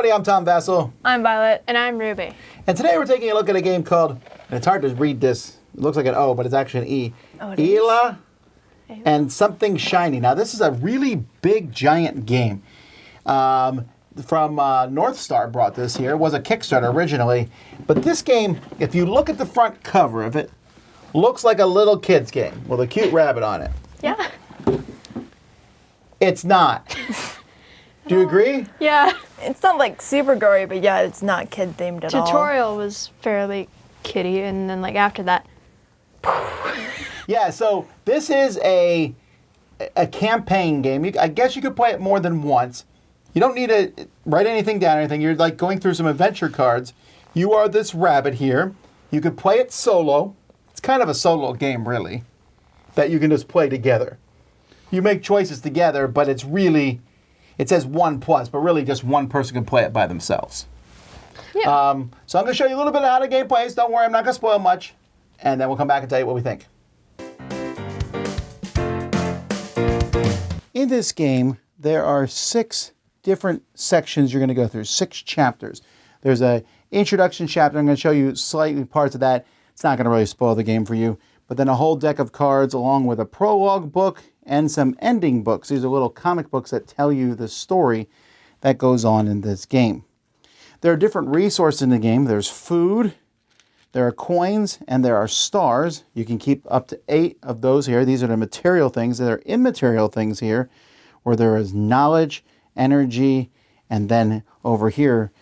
everybody, I'm Tom Vassell. I'm Violet. And I'm Ruby. And today we're taking a look at a game called, and it's hard to read this, it looks like an O, but it's actually an E. Oh, Eila and Something Shiny. Now this is a really big, giant game. From North Star brought this here. It was a Kickstarter originally. But this game, if you look at the front cover of it, looks like a little kid's game with a cute rabbit on it. Yeah. It's not. Do you agree? Yeah. It's not like super gory, but yeah, it's not kid themed at all. Tutorial was fairly kiddie, and then like after that. Yeah, so this is a campaign game. I guess you could play it more than once. You don't need to write anything down or anything. You're like going through some adventure cards. You are this rabbit here. You could play it solo. It's kind of a solo game, really, that you can just play together. You make choices together, but it's really, it says 1+, but really just one person can play it by themselves. Yeah. So I'm going to show you a little bit of how the game plays. Don't worry, I'm not going to spoil much. And then we'll come back and tell you what we think. In this game, there are 6 different sections you're going to go through, 6 chapters. There's an introduction chapter. I'm going to show you slightly parts of that. It's not going to really spoil the game for you. But then a whole deck of cards along with a prologue book and some ending books. These are little comic books that tell you the story that goes on in this game. There are different resources in the game. There's food, there are coins, and there are stars. You can keep up to 8 of those here. These are the material things. There are immaterial things here where there is knowledge, energy, and then over here,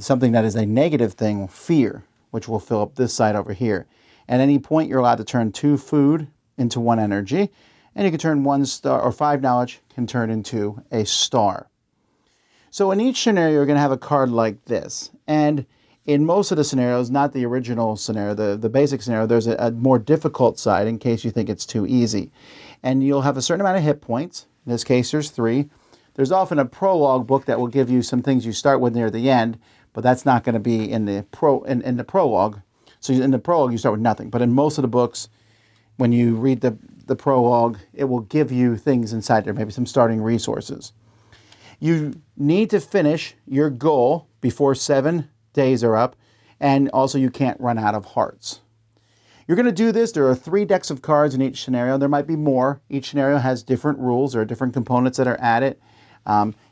something that is a negative thing, fear, which will fill up this side over here. At any point, you're allowed to turn 2 food into 1 energy, and you can turn 1 star, or 5 knowledge can turn into a star. So in each scenario, you're going to have a card like this. And in most of the scenarios, not the original scenario, the basic scenario, there's a more difficult side in case you think it's too easy. And you'll have a certain amount of hit points. In this case, there's 3. There's often a prologue book that will give you some things you start with near the end, but that's not going to be in the prologue. So in the prologue, you start with nothing. But in most of the books, when you read the prologue, it will give you things inside there, maybe some starting resources. You need to finish your goal before 7 days are up, and also you can't run out of hearts. You're going to do this. There are 3 decks of cards in each scenario. There might be more. Each scenario has different rules. There are different components that are added.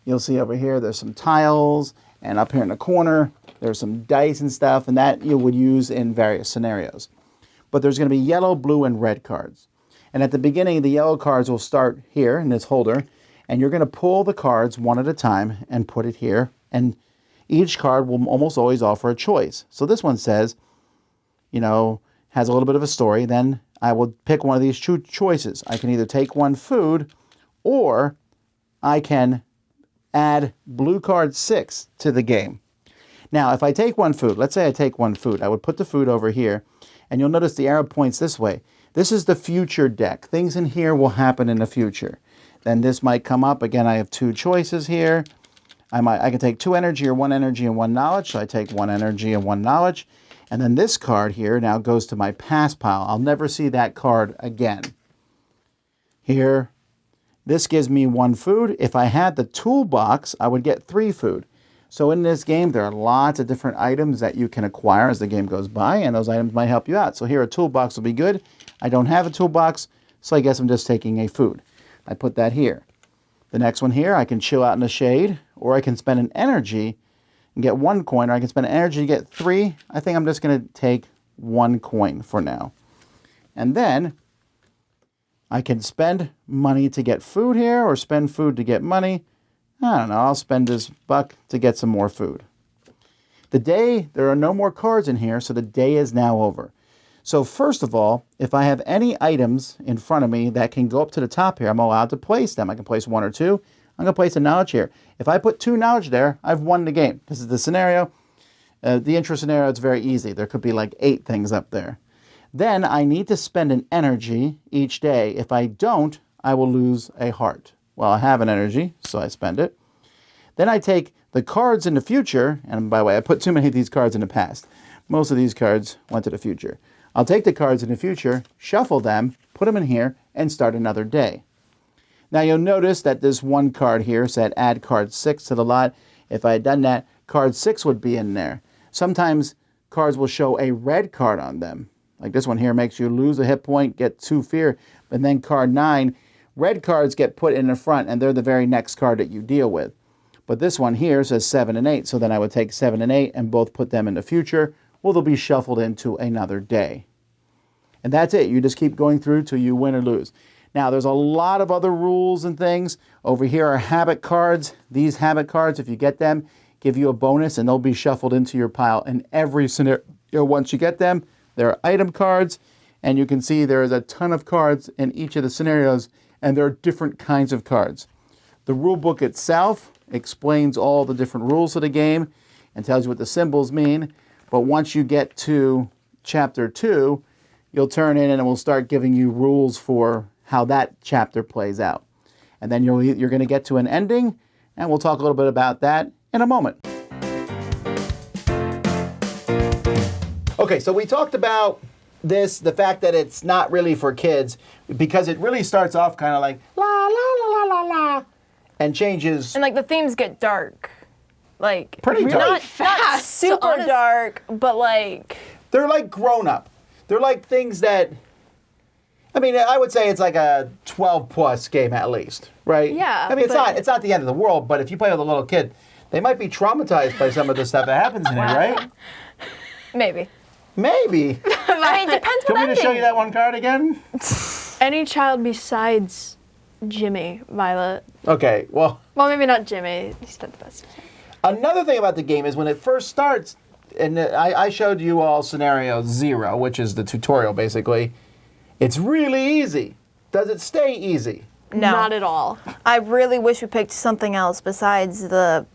You'll see over here there's some tiles, and up here in the corner there's some dice and stuff, and that you would use in various scenarios. But there's going to be yellow, blue, and red cards. And at the beginning, the yellow cards will start here in this holder, and you're going to pull the cards one at a time and put it here. And each card will almost always offer a choice. So this one says, has a little bit of a story. Then I will pick one of these 2 choices. I can either take 1 food, or I can add blue card 6 to the game. Now, if I take 1 food, let's say I take 1 food, I would put the food over here, and you'll notice the arrow points this way. This is the future deck. Things in here will happen in the future. Then this might come up. Again, I have 2 choices here. I can take 2 energy or 1 energy and 1 knowledge. So I take 1 energy and 1 knowledge. And then this card here now goes to my pass pile. I'll never see that card again. Here, this gives me 1 food. If I had the toolbox, I would get 3 food. So in this game, there are lots of different items that you can acquire as the game goes by, and those items might help you out. So here, a toolbox will be good. I don't have a toolbox, so I guess I'm just taking a food. I put that here. The next one here, I can chill out in the shade, or I can spend an energy and get 1 coin, or I can spend an energy to get 3. I think I'm just going to take 1 coin for now. And then I can spend money to get food here, or spend food to get money. I don't know, I'll spend this buck to get some more food. There are no more cards in here, so the day is now over. So first of all, if I have any items in front of me that can go up to the top here, I'm allowed to place them. I can place 1 or 2. I'm going to place a knowledge here. If I put 2 knowledge there, I've won the game. This is the scenario. The intro scenario, it's very easy. There could be like 8 things up there. Then I need to spend an energy each day. If I don't, I will lose a heart. Well, I have an energy, so I spend it. Then I take the cards in the future, and by the way, I put too many of these cards in the past. Most of these cards went to the future. I'll take the cards in the future, shuffle them, put them in here, and start another day. Now you'll notice that this 1 card here said add card 6 to the lot. If I had done that, card 6 would be in there. Sometimes cards will show a red card on them. Like this one here makes you lose a hit point, get 2 fear. And then card 9, red cards get put in the front, and they're the very next card that you deal with. But this one here says 7 and 8, so then I would take 7 and 8 and both put them in the future. Well, they'll be shuffled into another day. And that's it. You just keep going through till you win or lose. Now, there's a lot of other rules and things. Over here are habit cards. These habit cards, if you get them, give you a bonus, and they'll be shuffled into your pile in every scenario. Once you get them, there are item cards, and you can see there is a ton of cards in each of the scenarios, and there are different kinds of cards. The rule book itself explains all the different rules of the game and tells you what the symbols mean. But once you get to chapter 2, you'll turn in and it will start giving you rules for how that chapter plays out. And then you're going to get to an ending, and we'll talk a little bit about that in a moment. Okay, so we talked about this, the fact that it's not really for kids, because it really starts off kind of like la la la la la la, and changes. And like the themes get dark, like Pretty dark. not Fast, super honest. dark, but like They're like grown up. They're like things that, I mean, I would say it's like a 12 plus game at least, right? Yeah, I mean, but- it's not the end of the world, but if you play with a little kid, they might be traumatized by some of the stuff that happens in it, right? maybe. Maybe. I mean, it depends Do you what want me to show you ending. that one card again? Any child besides Jimmy, Violet. Okay, well, Well, maybe not Jimmy. He's not the best. another thing about the game is when it first starts, and I showed you all scenario 0, which is the tutorial basically, it's really easy. Does it stay easy? No. Not at all. I really wish we picked something else besides the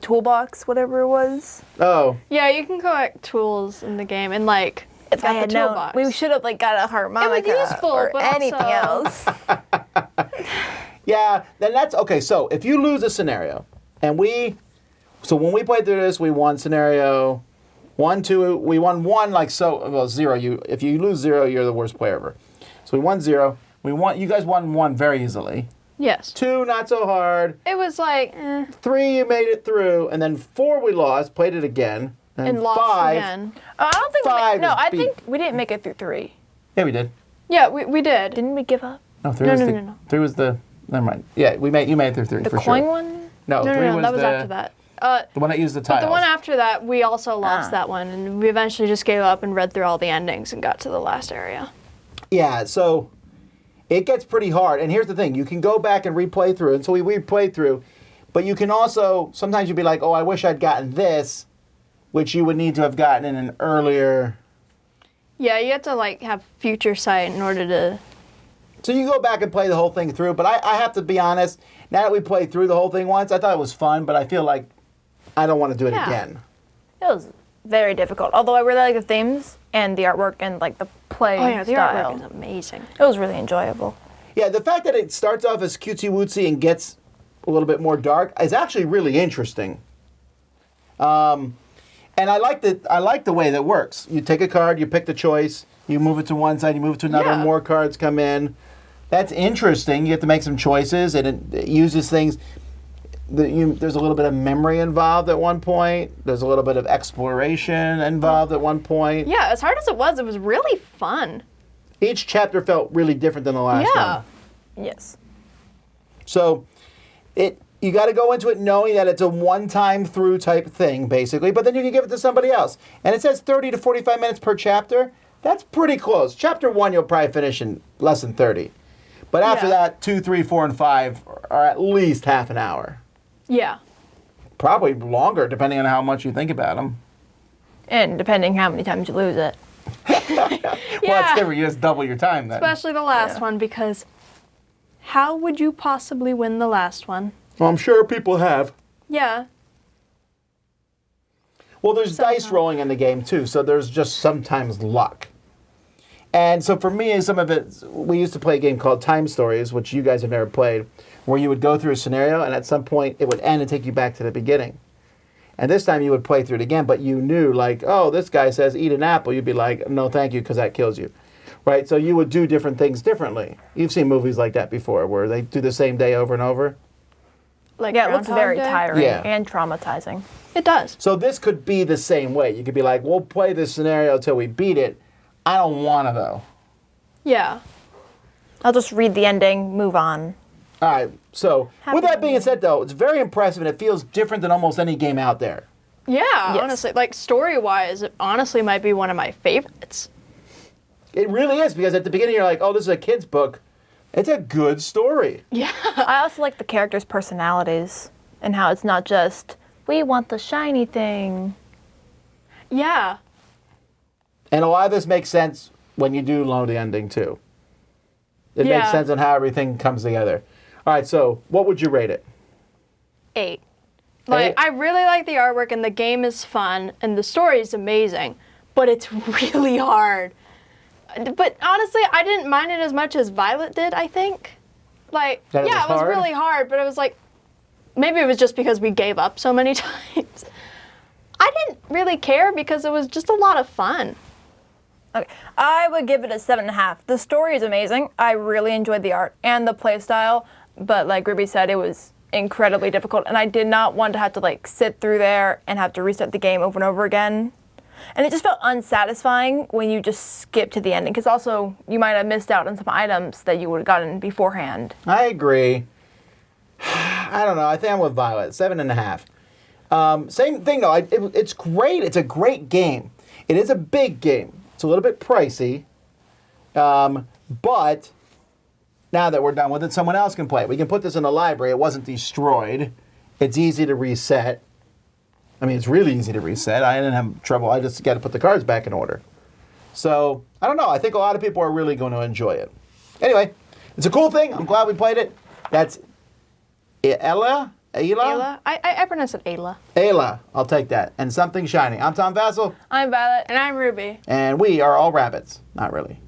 toolbox, whatever it was. Oh, Yeah, you can collect tools in the game, and like If I got had the known, toolbox. we should have like got a harmonica useful, or but anything also- else. yeah, then that's, okay, so if you lose a scenario, and so when we played through this, we won scenario 1, 2, we won 1, like so, well, 0, if you lose 0, you're the worst player ever. So we won 0, you guys won 1 very easily. Yes. 2, not so hard. It was like, 3, you made it through, and then 4, we lost, played it again. and lost 5, again. I don't think. Five is I beat. think we didn't make it through 3. Yeah, we did. Yeah, we did. Didn't we give up? No, 3 No, was no, the, no, no. 3 was the, never mind. Yeah, you made it through 3 The for coin sure. one? No, No, 3 no, no, was that was the, after that. the one that used the But tiles. the one after that, we also lost Ah. that one, and we eventually just gave up and read through all the endings and got to the last area. Yeah, so it gets pretty hard. And here's the thing. You can go back and replay through. And so we replayed through. But you can also, sometimes you'd be like, oh, I wish I'd gotten this, which you would need to have gotten in an earlier. Yeah, you have to like have future sight in order to. So you go back and play the whole thing through. But I have to be honest, now that we played through the whole thing once, I thought it was fun. But I feel like I don't want to do it Yeah. again. It was very difficult. Although I really like the themes and the artwork and like the play Oh yeah, the style. artwork is amazing. It was really enjoyable. Yeah, the fact that it starts off as cutesy-wootsy and gets a little bit more dark is actually really interesting. And I like the way that works. You take a card, you pick the choice, you move it to one side, you move it to another, Yeah. more cards come in. That's interesting. You have to make some choices, and it uses things. There's a little bit of memory involved at one point. There's a little bit of exploration involved at one point. Yeah, as hard as it was really fun. Each chapter felt really different than the last Yeah. one. Yes. So you got to go into it knowing that it's a one-time through type thing, basically, but then you can give it to somebody else. And it says 30 to 45 minutes per chapter. That's pretty close. Chapter 1, you'll probably finish in less than 30. But after Yeah. that, 2, 3, 4, and 5 are at least half an hour. Yeah. Probably longer, depending on how much you think about them. And depending how many times you lose it. Well, it's different. You just double your time then. Especially the last one, because how would you possibly win the last one? Well, I'm sure people have. Yeah. Well, there's dice rolling in the game too, so there's just sometimes luck. And so for me, some of it, we used to play a game called Time Stories, which you guys have never played, where you would go through a scenario and at some point it would end and take you back to the beginning. And this time you would play through it again, but you knew like, oh, this guy says eat an apple. You'd be like, no, thank you, because that kills you. Right? So you would do different things differently. You've seen movies like that before where they do the same day over and over. like Yeah, it looks Groundhog very Day. tiring Yeah. and traumatizing. It does. So this could be the same way. You could be like, we'll play this scenario until we beat it. I don't want to, though. Yeah. I'll just read the ending, move on. All right, so with that Happy being said, though, it's very impressive, and it feels different than almost any game out there. Yeah, Yes. honestly, like story-wise, it honestly might be one of my favorites. It really is, because at the beginning you're like, oh, this is a kid's book. It's a good story. Yeah. I also like the characters' personalities and how it's not just, we want the shiny thing. Yeah. And a lot of this makes sense when you do know the ending, too. It makes Yeah. sense on how everything comes together. All right, so what would you rate it? 8. Like, Eight? I really like the artwork, and the game is fun, and the story is amazing, but it's really hard. But honestly, I didn't mind it as much as Violet did, I think. Like, That it yeah, was it was hard? really hard, but it was like, maybe it was just because we gave up so many times. I didn't really care because it was just a lot of fun. Okay, I would give it a 7.5. The story is amazing. I really enjoyed the art and the play style, but like Ruby said, it was incredibly difficult, and I did not want to have to like sit through there and have to restart the game over and over again. And it just felt unsatisfying when you just skip to the ending, because also you might have missed out on some items that you would have gotten beforehand. I agree. I don't know. I think I'm with Violet. 7.5. Same thing, though. It's great. It's a great game. It is a big game. It's a little bit pricey. But now that we're done with it, someone else can play it. We can put this in the library. It wasn't destroyed. It's easy to reset. I mean, it's really easy to reset. I didn't have trouble. I just got to put the cards back in order. So, I don't know. I think a lot of people are really going to enjoy it. Anyway, it's a cool thing. I'm glad we played it. That's Eila? Ayla? I pronounce it Ayla. Eila. I'll take that. And Something Shiny. I'm Tom Vassell, I'm Violet. And I'm Ruby. and we are all rabbits. Not really.